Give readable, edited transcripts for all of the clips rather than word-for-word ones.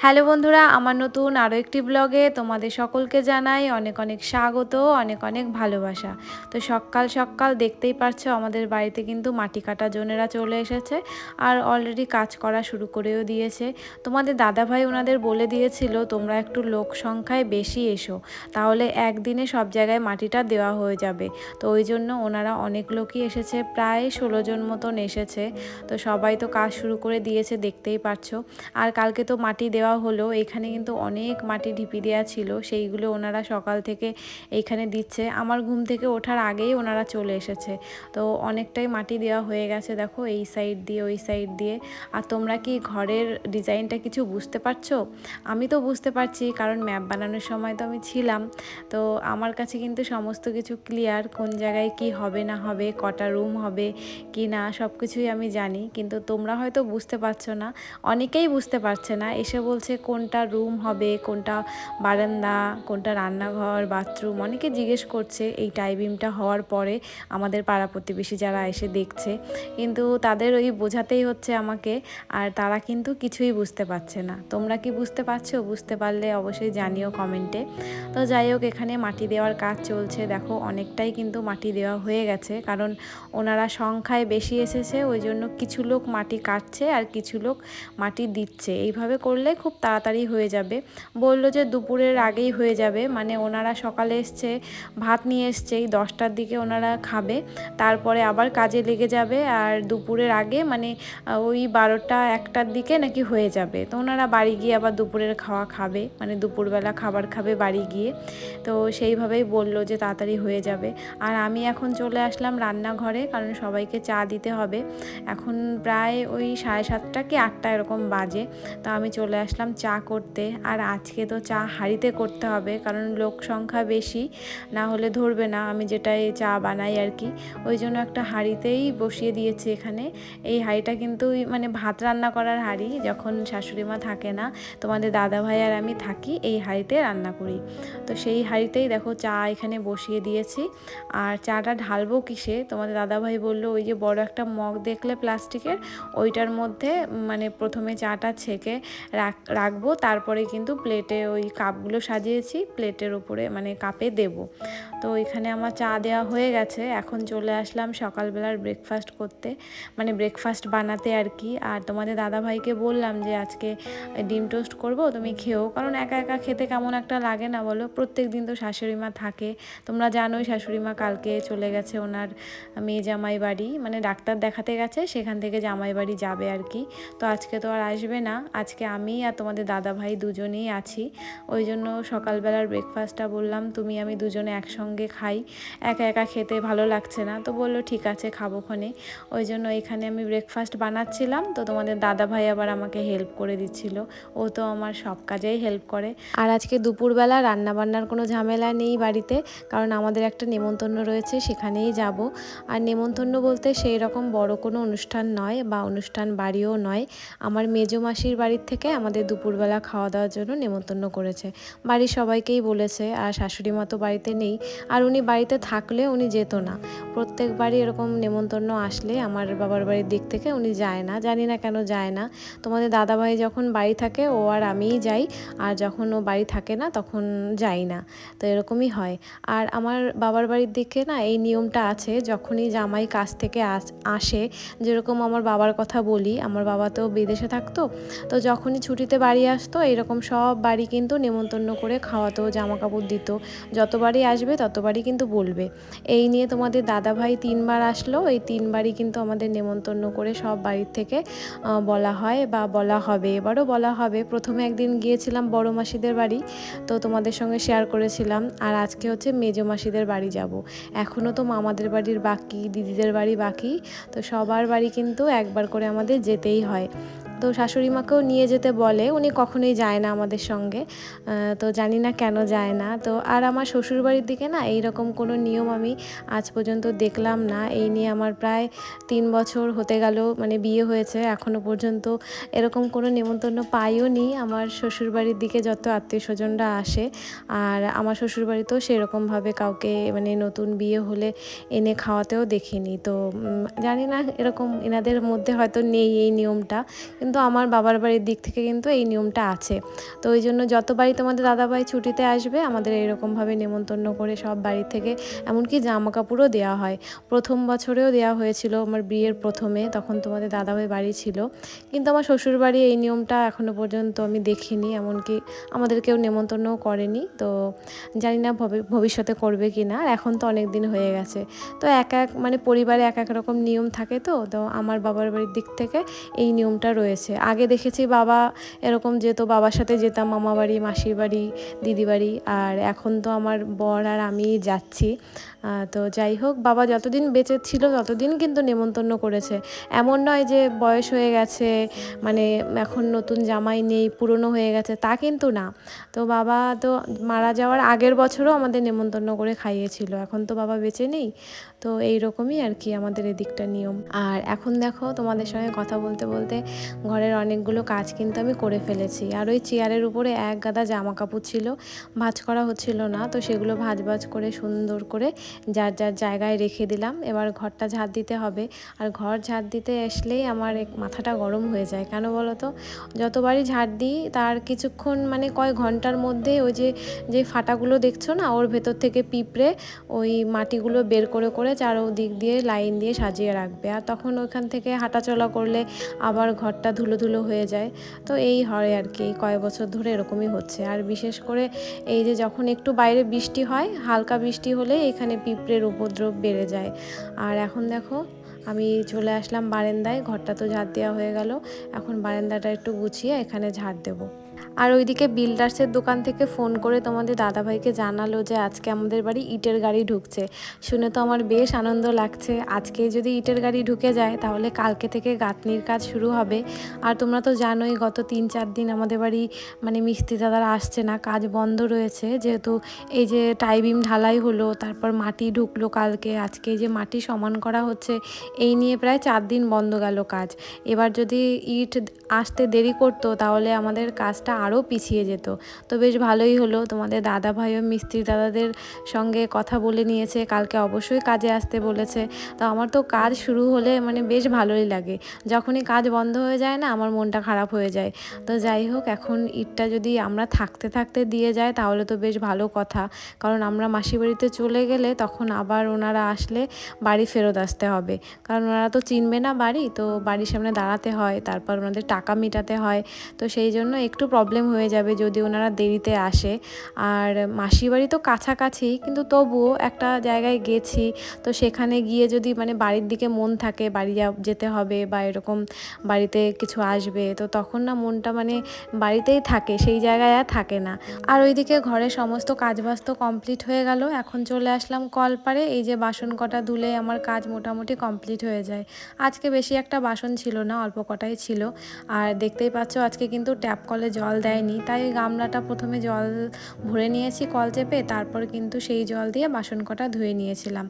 Hello বন্ধুরা, আমার নতুন আরও একটি ব্লগে তোমাদের সকলকে জানাই অনেক অনেক স্বাগত, অনেক অনেক ভালোবাসা। তো সকাল সকাল দেখতেই পারছো আমাদের বাড়িতে কিন্তু মাটি কাটা জনেরা চলে এসেছে আর অলরেডি কাজ করা শুরু করেও দিয়েছে। তোমাদের দাদাভাই ওনাদের বলে দিয়েছিল তোমরা একটু লোক সংখ্যায় বেশি এসো, তাহলে একদিনে সব জায়গায় মাটিটা দেওয়া হয়ে যাবে। তো ওই জন্য ওনারা অনেক লোকই এসেছে, প্রায় 16 জন মতন এসেছে। তো সবাই তো কাজ শুরু করে দিয়েছে, দেখতেই পারছো। আর কালকে তো মাটি দেওয়া হলো, এখানে কিন্তু অনেক মাটি ঢিপি দেওয়া ছিল, সেইগুলো ওনারা সকাল থেকে এইখানে দিচ্ছে। আমার ঘুম থেকে ওঠার আগেই ওনারা চলে এসেছে। তো অনেকটাই মাটি দেওয়া হয়ে গেছে, দেখো এই সাইড দিয়ে ওই সাইড দিয়ে। আর তোমরা কি ঘরের ডিজাইনটা কিছু বুঝতে পারছো? আমি তো বুঝতে পারছি, কারণ ম্যাপ বানানোর সময় তো আমি ছিলাম। তো আমার কাছে কিন্তু সমস্ত কিছু ক্লিয়ার, কোন জায়গায় কি হবে না হবে, কটা রুম হবে কি না, সব কিছুই আমি জানি। কিন্তু তোমরা হয়তো বুঝতে পারছো না, অনেকেই বুঝতে পারছে না, এসে বলছে কোনটা রুম হবে, কোনটা বারান্দা, কোনটা রান্নাঘর, বাথরুম, অনেকে জিজ্ঞেস করছে এই টাই বিমটা হওয়ার পরে আমাদের পাড়া প্রতিবেশী যারা এসে দেখছে। কিন্তু তাদের ওই বোঝাতেই হচ্ছে আমাকে, আর তারা কিন্তু কিছুই বুঝতে পারছে না। তোমরা কি বুঝতে পারছো? বুঝতে পারলে অবশ্যই জানিও কমেন্টে। তো যাই হোক, এখানে মাটি দেওয়ার কাজ চলছে, দেখো অনেকটাই কিন্তু মাটি দেওয়া হয়ে গেছে, কারণ ওনারা সংখ্যায় বেশি এসেছে, ওই জন্য কিছু লোক মাটি কাটছে আর কিছু লোক মাটি দিচ্ছে। এইভাবে করলে খুব তাড়াতাড়ি হয়ে যাবে। বললো যে দুপুরের আগেই হয়ে যাবে, মানে ওনারা সকালে এসছে, ভাত নিয়ে এসছে, এই 10টার দিকে ওনারা খাবে, তারপরে আবার কাজে লেগে যাবে। আর দুপুরের আগে মানে ওই 12টা 1টার দিকে নাকি হয়ে যাবে। তো ওনারা বাড়ি গিয়ে আবার দুপুরের খাওয়া খাবে, মানে দুপুরবেলা খাবার খাবে বাড়ি গিয়ে। তো সেইভাবেই বললো যে তাড়াতাড়ি হয়ে যাবে। আর আমি এখন চলে আসলাম রান্নাঘরে, কারণ সবাইকে চা দিতে হবে। এখন প্রায় ওই 7:30 কি 8টা এরকম বাজে। তো আমি চলে আসলাম চা করতে। আর আজকে তো চা হাঁড়িতে করতে হবে, কারণ লোক সংখ্যা বেশি, না হলে ধরবে না আমি যেটাই চা বানাই আর কি। ওই জন্য একটা হাঁড়িতেই বসিয়ে দিয়েছি এখানে। এই হাঁড়িটা কিন্তু মানে ভাত রান্না করার হাঁড়ি, যখন শাশুড়ি মা থাকে না, তোমাদের দাদাভাই আর আমি থাকি, এই হাঁড়িতে রান্না করি। তো সেই হাঁড়িতেই দেখো চা এখানে বসিয়ে দিয়েছি। আর চাটা ঢালবো কিসে, তোমাদের দাদাভাই বললো ওই যে বড় একটা মগ দেখলে প্লাস্টিকের, ওইটার মধ্যে মানে প্রথমে চাটা ছেঁকে রাখবো, তারপরে কিন্তু প্লেটে ওই কাপগুলো সাজিয়েছি, প্লেটের উপরে মানে কাপে দেব। তো এখানে আমার চা দেওয়া হয়ে গেছে, এখন চলে আসলাম সকালবেলার ব্রেকফাস্ট করতে, মানে ব্রেকফাস্ট বানাতে আর কি। আর তোমাদের দাদাভাইকে বললাম যে আজকে ডিম টোস্ট করব, তুমি খেও, কারণ একা একা খেতে কেমন একটা লাগে না বলো? প্রত্যেক দিন তো শাশুড়ি মা থাকে, তোমরা জানোই শাশুড়ি মা কালকে চলে গেছে ওনার মেয়ে জামাই বাড়ি, মানে ডাক্তার দেখাতে গেছে, সেখান থেকে জামাই বাড়ি যাবে আর কি। তো আজকে তো আর আসবে না, আজকে আমি আর তোমাদের দাদাভাই দুজনেই আছি। ওই জন্য সকালবেলার ব্রেকফাস্টটা বললাম তুমি আমি দুজনে একসঙ্গে খাই, একা একা খেতে ভালো লাগছে না। তো বললো ঠিক আছে খাবোক্ষণে। ওই জন্য এখানে আমি ব্রেকফাস্ট বানাচ্ছিলাম, তো তোমাদের দাদাভাই আবার আমাকে হেল্প করে দিচ্ছিল, ও তো আমার সব কাজেই হেল্প করে। আর আজকে দুপুরবেলা রান্নাবান্নার কোনো ঝামেলা নেই বাড়িতে, কারণ আমাদের একটা নেমন্তন্ন রয়েছে, সেখানেই যাব। আর নেমন্তন্ন বলতে সেই রকম বড় কোনো অনুষ্ঠান নয়, বা অনুষ্ঠান বাড়িও নয়। আমার মেজো মাসির বাড়ির থেকে আমাদের দুপুরবেলা খাওয়া দাওয়ার জন্য নেমন্তন্ন করেছে, বাড়ির সবাইকেই বলেছে। আর শাশুড়ি মা তো বাড়িতে নেই, আর উনি বাড়িতে থাকলে উনি যেত না। প্রত্যেকবারই এরকম নেমন্তন্ন আসলে আমার বাবার বাড়ির দিক থেকে উনি যায় না, জানি না কেন যায় না। তোমাদের দাদাভাই যখন বাড়ি থাকে ও আর আমিই যাই, আর যখন ও বাড়ি থাকে না তখন যাই না। তো এরকমই হয়। আর আমার বাবার বাড়ির দিকে না এই নিয়মটা আছে, যখনই জামাই কাজ থেকে আসে, যেরকম আমার বাবার কথা বলি, আমার বাবা তো বিদেশে থাকতো, তো যখনই ছুটিতে বাড়ি আসতো এরকম সব বাড়ি কিন্তু নেমন্তন্ন করে খাওয়াতো, জামা কাপড় দিত, যতবারই আসবে ততবারই কিন্তু বলবে। এই নিয়ে তোমাদের দাদাভাই 3বার আসলো, এই 3বারই কিন্তু আমাদের নেমন্তন্ন করে সব বাড়ির থেকে বলা হয় বা বলা হবে, এবারও বলা হবে। প্রথমে একদিন গিয়েছিলাম বড় মাসিদের বাড়ি, তো তোমাদের সঙ্গে শেয়ার করেছিলাম। আর আজকে হচ্ছে মেজো মাসিদের বাড়ি যাব। এখনও তো মামাদের বাড়ির বাকি, দিদিদের বাড়ি বাকি, তো সবার বাড়ি কিন্তু একবার করে আমাদের যেতেই হয়। তো শাশুড়ি মাকেও নিয়ে যেতে বলে, উনি কখনোই যায় না আমাদের সঙ্গে, তো জানি না কেন যায় না। তো আর আমার শ্বশুরবাড়ির দিকে না এইরকম কোনো নিয়ম আমি আজ পর্যন্ত দেখলাম না। এই নিয়ে আমার প্রায় 3 বছর হতে গেল, মানে বিয়ে হয়েছে, এখনও পর্যন্ত এরকম কোনো নেমন্তন্ন পাইও নি আমার শ্বশুরবাড়ির দিকে যত আত্মীয় স্বজনরা আসে। আর আমার শ্বশুরবাড়িতেও সেরকমভাবে কাউকে মানে নতুন বিয়ে হলে এনে খাওয়াতেও দেখিনি। তো জানি না, এরকম এনাদের মধ্যে হয়তো নেই এই নিয়মটা, কিন্তু কিন্তু আমার বাবার বাড়ির দিক থেকে কিন্তু এই নিয়মটা আছে। তো ওই জন্য যতবারই তোমাদের দাদাভাই ছুটিতে আসবে আমাদের এরকমভাবে নেমন্তন্ন করে সব বাড়ি থেকে, এমনকি জামা কাপড়ও দেওয়া হয়। প্রথম বছরেও দেওয়া হয়েছিল আমার বিয়ের প্রথমে, তখন তোমাদের দাদাভাই বাড়ি ছিল। কিন্তু আমার শ্বশুরবাড়ি এই নিয়মটা এখনও পর্যন্ত আমি দেখিনি, এমনকি আমাদের কেউ নেমন্তন্নও করেনি। তো জানি না ভবিষ্যতে করবে কি না, আর এখন তো অনেক দিন হয়ে গেছে। তো এক এক মানে পরিবারে এক এক রকম নিয়ম থাকে। তো তো আমার বাবার বাড়ির দিক থেকে এই নিয়মটা রয়েছে। আগে দেখেছি বাবা এরকম যেত, বাবার সাথে যেতাম মামা বাড়ি, মাসির বাড়ি, দিদি বাড়ি, আর এখন তো আমার বর আর আমি যাচ্ছি। তো যাই হোক, বাবা যতদিন বেঁচে ছিল ততদিন কিন্তু নেমন্তন্ন করেছে। এমন নয় যে বয়স হয়ে গেছে, মানে এখন নতুন জামাই নেই, পুরনো হয়ে গেছে, তা কিন্তু না। তো বাবা তো মারা যাওয়ার আগের বছরও আমাদের নেমন্তন্ন করে খাইয়েছিল। এখন তো বাবা বেঁচে নেই। তো এই রকমই আর কি আমাদের এদিকটা নিয়ম। আর এখন দেখো, তোমাদের সঙ্গে কথা বলতে বলতে ঘরের অনেকগুলো কাজ কিন্তু আমি করে ফেলেছি। আর ওই চেয়ারের উপরে এক গাদা জামা কাপড় ছিল, ভাঁজ করা হচ্ছিল না, তো সেগুলো ভাঁজ করে সুন্দর করে যার যার জায়গায় রেখে দিলাম। এবার ঘরটা ঝাড় দিতে হবে। আর ঘর ঝাড় দিতে আসলেই আমার মাথাটা গরম হয়ে যায়। কেন বলো তো? যতবারই ঝাড় দিই তার কিছুক্ষণ মানে কয়েক ঘন্টার মধ্যে ওই যে ফাটাগুলো দেখছো না, ওর ভেতর থেকে পিঁপড়ে ওই মাটিগুলো বের করে চারোদিক দিয়ে লাইন দিয়ে সাজিয়ে রাখবে। আর তখন ওইখান থেকে হাঁটাচলা করলে আবার ঘরটা ধুলো ধুলো হয়ে যায়। তো এই হয় আর কি, কয়েক বছর ধরে এরকমই হচ্ছে। আর বিশেষ করে এই যে যখন একটু বাইরে বৃষ্টি হয়, হালকা বৃষ্টি হলে এখানে পিঁপড়ের উপদ্রব বেড়ে যায়। আর এখন দেখো, আমি চলে আসলাম বারান্দায়। ঘরটা তো ঝাড় দেওয়া হয়ে গেল, এখন বারান্দাটা একটু গুছিয়ে এখানে ঝাড় দেবো। আর ওইদিকে বিল্ডার্সের দোকান থেকে ফোন করে তোমাদের দাদাভাইকে জানালো যে আজকে আমাদের বাড়ি ইটের গাড়ি ঢুকছে। শুনে তো আমার বেশ আনন্দ লাগছে। আজকে যদি ইটের গাড়ি ঢুকে যায় তাহলে কালকে থেকে গাঁথনির কাজ শুরু হবে। আর তোমরা তো জানোই গত 3-4 দিন আমাদের বাড়ি মানে মিস্ত্রি দাদারা আসছে না, কাজ বন্ধ রয়েছে। যেহেতু এই যে টাইবিম ঢালাই হলো, তারপর মাটি ঢুকলো কালকে, আজকে এই যে মাটি সমান করা হচ্ছে, এই নিয়ে প্রায় 4 দিন বন্ধ গেল কাজ। এবার যদি ইট আসতে দেরি করতো তাহলে আমাদের কাজটা আরও পিছিয়ে যেত। তো বেশ ভালোই হলো, তোমাদের দাদা ভাই ও মিস্ত্রি দাদাদের সঙ্গে কথা বলে নিয়েছে, কালকে অবশ্যই কাজে আসতে বলেছে। তো আমার তো কাজ শুরু হলে মানে বেশ ভালোই লাগে। যখনই কাজ বন্ধ হয়ে যায় না, আমার মনটা খারাপ হয়ে যায়। তো যাই হোক, এখন ইটটা যদি আমরা থাকতে থাকতে দিয়ে যায় তাহলে তো বেশ ভালো কথা। কারণ আমরা মাসির বাড়িতে চলে গেলে তখন আবার ওনারা আসলে বাড়ি ফেরত আসতে হবে। কারণ ওনারা তো চিনবে না বাড়ি, তো বাড়ির সামনে দাঁড়াতে হয়, তারপর ওনাদের টাকা মেটাতে হয়। তো সেই জন্য একটু প্রবলেম হয়ে যাবে যদি ওনারা দেরিতে আসে। আর মাসির বাড়ি তো কাছাকাছি, কিন্তু তবুও একটা জায়গায় গেছি, তো সেখানে গিয়ে যদি মানে বাড়ির দিকে মন থাকে, বাড়ি যেতে হবে বা এরকম বাড়িতে কিছু আসবে, তো তখন না মনটা মানে বাড়িতেই থাকে, সেই জায়গায় আর থাকে না। আর ওইদিকে ঘরের সমস্ত কাজবাজ তো কমপ্লিট হয়ে গেল। এখন চলে আসলাম কলপারে। এই যে বাসন কটা ধুলে আমার কাজ মোটামুটি কমপ্লিট হয়ে যায়। আজকে বেশি একটা বাসন ছিল না, অল্প কটাই ছিল। আর দেখতেই পাচ্ছ আজকে কিন্তু ট্যাপ কলে জল দেয়নি, তাই গামলাটা প্রথমে জল ভরে নিয়েছি কল চেপে, তারপর কিন্তু সেই জল দিয়ে বাসন কটা ধুয়ে নিয়েছিলাম।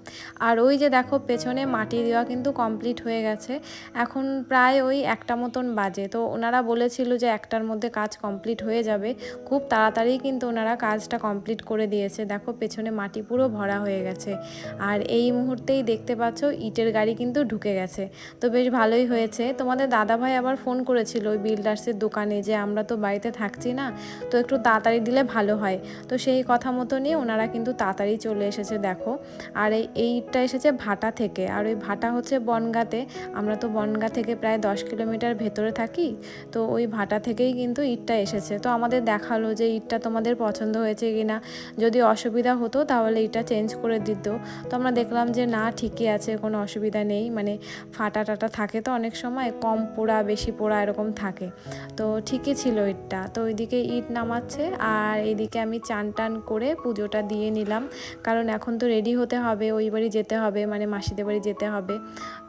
আর ওই যে দেখো পেছনে মাটি দেওয়া কিন্তু কমপ্লিট হয়ে গেছে। এখন প্রায় ওই 1টা মতন বাজে। তো ওনারা বলেছিল যে 1টার মধ্যে কাজ কমপ্লিট হয়ে যাবে। খুব তাড়াতাড়ি কিন্তু ওনারা কাজটা কমপ্লিট করে দিয়েছে। দেখো পেছনে মাটি পুরো ভরা হয়ে গেছে। আর এই মুহূর্তেই দেখতে পাচ্ছ ইটের গাড়ি কিন্তু ঢুকে গেছে। তো বেশ ভালোই হয়েছে। তোমাদের দাদাভাই আবার ফোন করেছিল ওই বিল্ডার্সের দোকানে যে আমরা তো বাড়িতে থাকছি না, তো একটু তাড়াতাড়ি দিলে ভালো হয়। তো সেই কথা মতো নিয়ে ওনারা কিন্তু তাড়াতাড়ি চলে এসেছে দেখো। আর এই ইটটা এসেছে ভাটা থেকে, আর ওই ভাটা হচ্ছে বনগাঁতে। আমরা তো বনগাঁ থেকে প্রায় 10 কিলোমিটার ভেতরে থাকি। তো ওই ভাটা থেকেই কিন্তু ইটটা এসেছে। তো আমাদের দেখালো যে ইটটা তোমাদের পছন্দ হয়েছে কি না, যদি অসুবিধা হতো তাহলে ইটটা চেঞ্জ করে দিত। তো আমরা দেখলাম যে না, ঠিকই আছে, কোনো অসুবিধা নেই। মানে ফাটা টাটা থাকে তো অনেক সময়, কম পোড়া বেশি পোড়া এরকম থাকে। তো ঠিকই ছিল ইটটা। তো ওইদিকে ইট নামাচ্ছে, আর এইদিকে আমি চান টান করে পুজোটা দিয়ে নিলাম। কারণ এখন তো রেডি হতে হবে, ওই বাড়ি যেতে হবে, মানে মাসিদের বাড়ি যেতে হবে।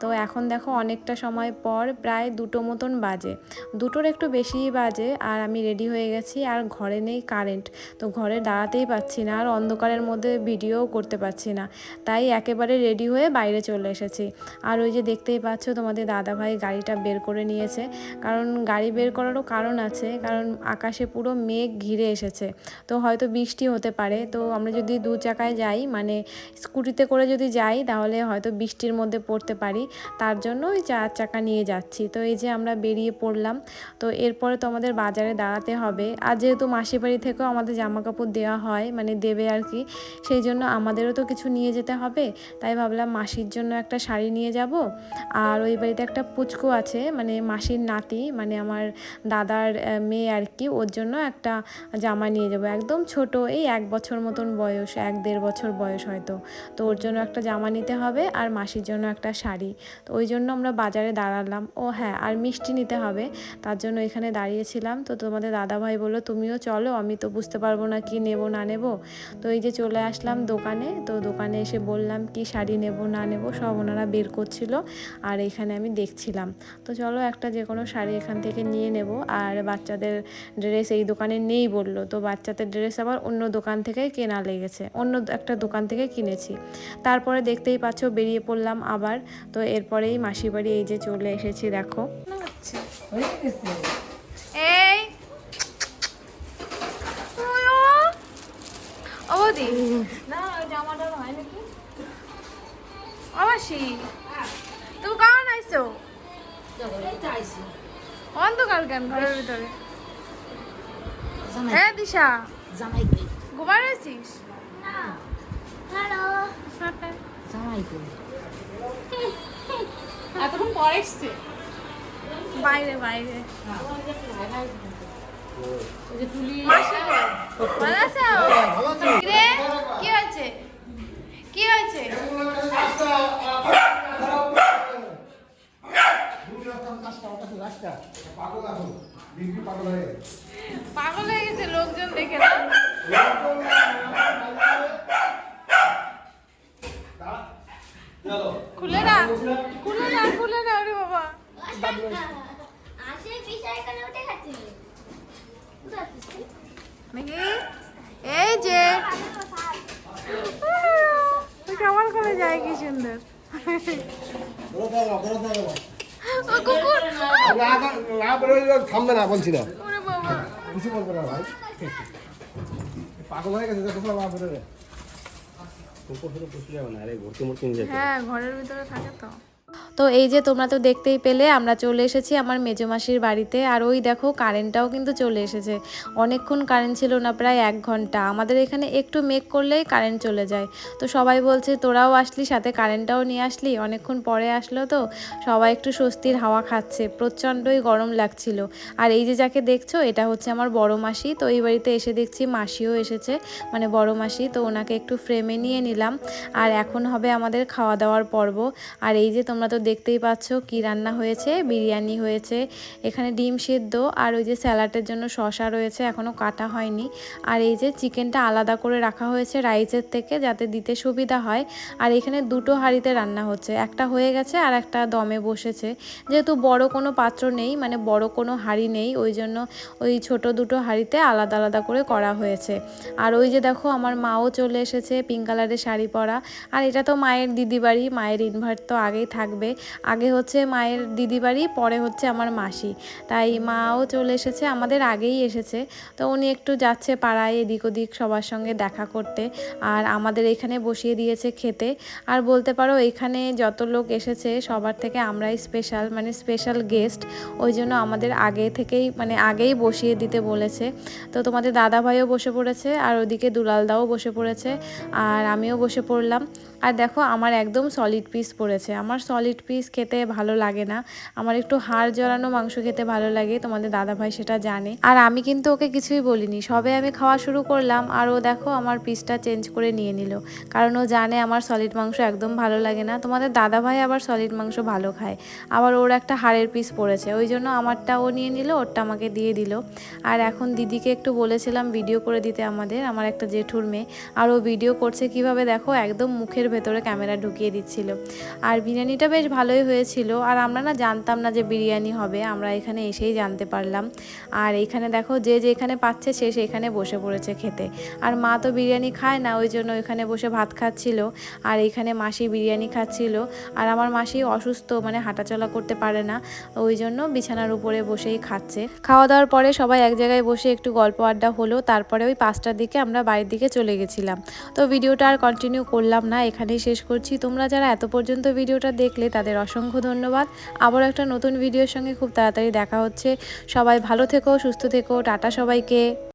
তো এখন দেখো অনেকটা সময় পর প্রায় 2টো মতন বাজে, 2টোর একটু বেশিই বাজে। আর আমি রেডি হয়ে গেছি, আর ঘরে নেই কারেন্ট, তো ঘরে দাঁড়াতেই পারছি না, আর অন্ধকারের মধ্যে ভিডিও করতে পারছি না, তাই একেবারে রেডি হয়ে বাইরে চলে এসেছি। আর ওই যে দেখতেই পাচ্ছ তোমাদের দাদাভাই গাড়িটা বের করে নিয়েছে। কারণ গাড়ি বের করারও কারণ আছে, কারণ আকাশে পুরো মেঘ ঘিরে এসেছে, তো হয়তো বৃষ্টি হতে পারে। তো আমরা যদি 2 চাকায় যাই, মানে স্কুটিতে করে যদি যাই, তাহলে হয়তো বৃষ্টির মধ্যে পড়তে পারি, তার জন্য ওই 4 চাকা নিয়ে যাচ্ছি। তো এই যে আমরা বেরিয়ে পড়লাম। তো এরপরে তো আমাদের বাজারে দাঁড়াতে হবে, আর যেহেতু মাসির বাড়ি থেকেও আমাদের জামা কাপড় দেওয়া হয়, মানে দেবে আর কি, সেই জন্য আমাদেরও তো কিছু নিয়ে যেতে হবে। তাই ভাবলাম মাসির জন্য একটা শাড়ি নিয়ে যাব, আর ওই বাড়িতে একটা পুচকু আছে, মানে মাসির নাতি, মানে আমার দাদার মেয়ে আর কি, ওর জন্য একটা জামা নিয়ে যাব, একদম ছোট, এই 1 বছর মতন বয়স, 1-1.5 বছর বয়স হয়তো। তো ওর জন্য একটা জামা নিতে হবে, আর মাসির জন্য একটা শাড়ি। তো ওই জন্য আমরা বাজারে দাঁড়ালাম। ও হ্যাঁ, আর মিষ্টি নিতে হবে, তার জন্য এখানে দাঁড়িয়েছিলাম। তো তোমাদের দাদাভাই বললো তুমিও চলো, আমি তো বুঝতে পারবো না কি নেব না নেব। তো এই যে চলে আসলাম দোকানে। তো দোকানে এসে বললাম কি শাড়ি নেব না নেব, সব ওনারা বের করছিল, আর এখানে আমি দেখছিলাম। তো চলো একটা যে কোনো শাড়ি এখান থেকে নিয়ে নেব। আর বাচ্চাদের ড্রেস এই দোকানে নেই বললো, তো বাচ্চাদের ড্রেস আবার অন্য দোকান থেকে কেনা লেগেছে, অন্য একটা দোকান থেকে কিনেছি। তারপরে দেখতেই পাচ্ছ বেরিয়ে পড়লাম আবার। তো এরপরেই মাসির বাড়ি এই যে চলে এসেছি, দেখো। এই অবধি না, জামাটা হয় নাকি অবশ্যই। তুমি কারণ আইসো অন্ধকার কেন ঘরের ভিতরে? হ্যাঁ দিশা, ঘুমার আছিস? এতক্ষণ পরে এসছে বাইরে বাইরে। ভালো আছো? রে, কি হয়েছে? কি হয়েছে? পাগল হয়ে গেছে লোকজন দেখে না? খুলে না, খুলে না, খুলে না, ওরে বাবা। নাকি এই যে কেমন করে যায়, কি সুন্দর। থামবে না বলছি না, ওরে বাবা, কিছু বলবে না ভাই, পাগল হয়ে গেছে। হ্যাঁ ঘরের ভিতরে থাকে তো। তো এই যে তোমরা তো দেখতেই পেলে আমরা চলে এসেছি আমার মেজো মাসির বাড়িতে। আর ওই দেখো কারেন্টটাও কিন্তু চলে এসেছে, অনেকক্ষণ কারেন্ট ছিল না, প্রায় 1 ঘন্টা। আমাদের এখানে একটু মেঘ করলেই কারেন্ট চলে যায়। তো সবাই বলছে তোরাও আসলি, সাথে কারেন্টটাও নিয়ে আসলি, অনেকক্ষণ পরে আসলো তো সবাই একটু স্বস্তির হাওয়া খাচ্ছে, প্রচণ্ডই গরম লাগছিল। আর এই যে যাকে দেখছো এটা হচ্ছে আমার বড় মাসি। তো এই বাড়িতে এসে দেখছি মাসিও এসেছে, মানে বড় মাসি, তো ওনাকে একটু ফ্রেমে নিয়ে নিলাম। আর এখন হবে আমাদের খাওয়া দাওয়ার পর্ব। আর এই যে তোমরা তো দেখতেই পাচ্ছ কি রান্না হয়েছে, বিরিয়ানি হয়েছে, এখানে ডিম সিদ্ধ, আর ওই যে স্যালাডের জন্য শসা রয়েছে, এখনও কাটা হয়নি। আর এই যে চিকেনটা আলাদা করে রাখা হয়েছে রাইসের থেকে, যাতে দিতে সুবিধা হয়। আর এখানে 2টো হাঁড়িতে রান্না হচ্ছে, একটা হয়ে গেছে আর একটা দমে বসেছে। যেহেতু বড় কোনো পাত্র নেই, মানে বড় কোনো হাঁড়ি নেই, ওই জন্য ওই ছোট 2টো হাঁড়িতে আলাদা আলাদা করে করা হয়েছে। আর ওই যে দেখো আমার মাও চলে এসেছে, পিঙ্ক কালারের শাড়ি পরা। আর এটা তো মায়ের দিদি বাড়ি, মায়ের ইনভার্ট তো আগেই থাকবে, আগে হচ্ছে মায়ের দিদি বাড়ি, পরে হচ্ছে আমার মাসি, তাই মাও চলে এসেছে, আমাদের আগেই এসেছে। তো উনি একটু যাচ্ছে পাড়ায় এদিক ওদিক সবার সঙ্গে দেখা করতে, আর আমাদের এখানে বসিয়ে দিয়েছে খেতে। আর বলতে পারো এখানে যত লোক এসেছে সবার থেকে আমরাই স্পেশাল, মানে স্পেশাল গেস্ট, ওই জন্য আমাদের আগে থেকেই, মানে আগেই বসিয়ে দিতে বলেছে। তো তোমাদের দাদা ভাইও বসে পড়েছে, আর ওদিকে দুলালদাও বসে পড়েছে, আর আমিও বসে পড়লাম। আর দেখো আমার একদম সলিড পিস পড়েছে, আমার সলিড পিস খেতে ভালো লাগে না, আমার একটু হাড় জড়ানো মাংস খেতে ভালো লাগে, তোমাদের দাদাভাই সেটা জানে। আর আমি কিন্তু ওকে কিছুই বলিনি, সবে আমি খাওয়া শুরু করলাম আর ও দেখো আমার পিসটা চেঞ্জ করে নিয়ে নিল, কারণ ও জানে আমার সলিড মাংস একদম ভালো লাগে না। তোমাদের দাদাভাই আবার সলিড মাংস ভালো খায়, আবার ওর একটা হাড়ের পিস পড়েছে, ওই জন্য আমারটা ও নিয়ে নিল, ওরটা আমাকে দিয়ে দিল। আর এখন দিদিকে একটু বলেছিলাম ভিডিও করে দিতে, আমার একটা জেঠুর মেয়ে, আর ও ভিডিও করছে কিভাবে দেখো, একদম মুখের ভেতরে ক্যামেরা ঢুকিয়ে দিচ্ছিল। আর বিরিয়ানিটা বেশ ভালোই হয়েছিল। আর আমরা না জানতাম না যে বিরিয়ানি হবে, আমরা এখানে এসেই জানতে পারলাম। আর এইখানে দেখো যে যেখানে পাচ্ছে সে সেখানে বসে পড়েছে খেতে। আর মা তো বিরিয়ানি খায় না, ওই জন্য ওইখানে বসে ভাত খাচ্ছিল। আর এইখানে মাসি বিরিয়ানি খাচ্ছিল। আর আমার মাসি অসুস্থ, মানে হাঁটাচলা করতে পারে না, ওই জন্য বিছানার উপরে বসেই খাচ্ছে। খাওয়া দাওয়ার পরে সবাই এক জায়গায় বসে একটু গল্প আড্ডা হলো। তারপরে ওই 5টার দিকে আমরা বাড়ির দিকে চলে গেছিলাম। তো ভিডিওটা আর কন্টিনিউ করলাম না, এখানেই শেষ করছি। তোমরা যারা এত পর্যন্ত ভিডিওটা দেখলে তাদের অসংখ্য ধন্যবাদ। আবার একটা নতুন ভিডিওর সঙ্গে খুব তাড়াতাড়ি দেখা হচ্ছে। সবাই ভালো থেকো, সুস্থ থেকো, টাটা সবাইকে।